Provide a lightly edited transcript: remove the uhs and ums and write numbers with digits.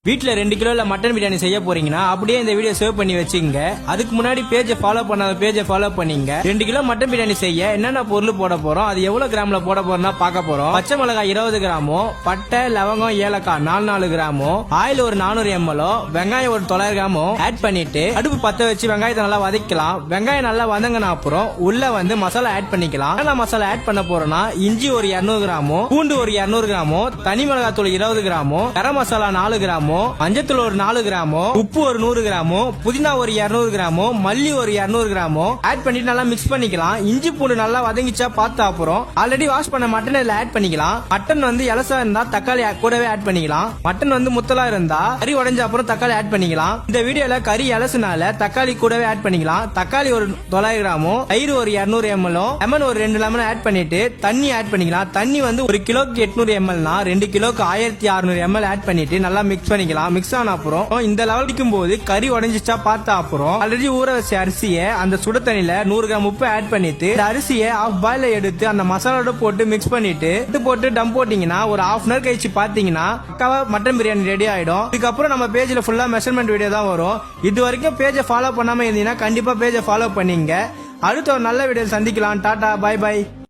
வீட்ல 2 கிலோல மட்டன் பிரியாணி செய்ய போறீங்கன்னா அப்படியே இந்த வீடியோ சேவ் பண்ணி வச்சுங்க. அதுக்கு முன்னாடி பேஜை ஃபாலோ பண்ணாத பேஜை ஃபாலோ பண்ணீங்க. 2 கிலோ மட்டன் பிரியாணி செய்ய என்னென்ன பொருள் போட போறோம், அது எவ்வளவு கிராம்ல போட போறோம்னா பார்க்க போறோம். பச்சை மிளகாய் 20 கிராமும், பட்டை லவங்கம் ஏலக்காய் 4 கிராமும், ஆயில் ஒரு 400 ml, வெங்காயம் ஒரு 900 கிராமும் ஆட் பண்ணிட்டு அடுப்பு பத்த வச்சு வெங்காயத்தை நல்லா வதக்கலாம். வெங்காயம் நல்லா வதங்கின அப்புறம் உள்ள வந்து மசாலா ஆட் பண்ணிக்கலாம். என்ன மசாலா ஆட் பண்ண போறோம்னா இஞ்சி ஒரு 200 கிராமும், பூண்டு ஒரு 200 கிராமும், தனி மிளகாய் தூள் 20 கிராமும், கரம் மசாலா 4 கிராமும், மஞ்சத்தூள் ஒரு 4 கிராமும், உப்பு ஒரு 100 கிராமும், புதினா ஒரு 200 கிராமும், மல்லி ஒரு 200 கிராமும் ஆட் பண்ணிட்டு நல்லா மிக்ஸ் பண்ணிக்கலாம். இஞ்சி பூண்டு நல்லா வதங்கிச்சா பார்த்த அப்புறம் ஆல்ரெடி வாஷ் பண்ண மட்டன் இதுல ஆட் பண்ணிக்கலாம். மட்டன் வந்து இலசா இருந்தா தக்காளி கூடவே ஆட் பண்ணிக்கலாம். மட்டன் வந்து முத்தலா இருந்தா கறி உடைஞ்ச அப்புறம் தக்காளி ஆட் பண்ணிக்கலாம். இந்த வீடியோல கறி இலசுனால தக்காளி கூடவே ஆட் பண்ணிக்கலாம். தக்காளி ஒரு 900 கிராமும், தயிர் ஒரு 200 ml, லெமன் ஒரு 2 லெமன் ஆட் பண்ணிட்டு தண்ணி ஆட் பண்ணிக்கலாம். தண்ணி வந்து 1 கிலோக்கு 800 ml, 2 கிலோக்கு 1600 ml ஆட் பண்ணிட்டு நல்லா மிக்ஸ் பண்ணிக்கலாம். மிக்ஸ் ஆன அப்புறம் இந்த லெவலுக்கும் போது கறி உடைஞ்சிச்சா பார்த்த அப்புறம் ஆல்ரெடி ஊற வச்ச அரிசியை அந்த சுட தண்ணியில 100 கிராம் உப்பு ஆட் பண்ணிட்டு அரிசியை ஆஃப் பாயில எடுத்து அந்த மசாலோட போட்டு மிக்ஸ் பண்ணிட்டு போட்டு டம் போட்டீங்கன்னா ஒரு ½ hour கழிச்சு பாத்தீங்கன்னா மட்டன் பிரியாணி ரெடி ஆயிடும். இதுக்கப்புறம் நம்ம பேஜ்ல ஃபுல்லா மெஷர்மெண்ட் வீடியோ தான் வரும். இது வரைக்கும் பேஜை ஃபாலோ பண்ணாம இருந்தீங்கன்னா கண்டிப்பா பேஜை ஃபாலோ பண்ணீங்க. அடுத்த ஒரு நல்ல வீடியோ சந்திக்கலாம். Tata, bye by.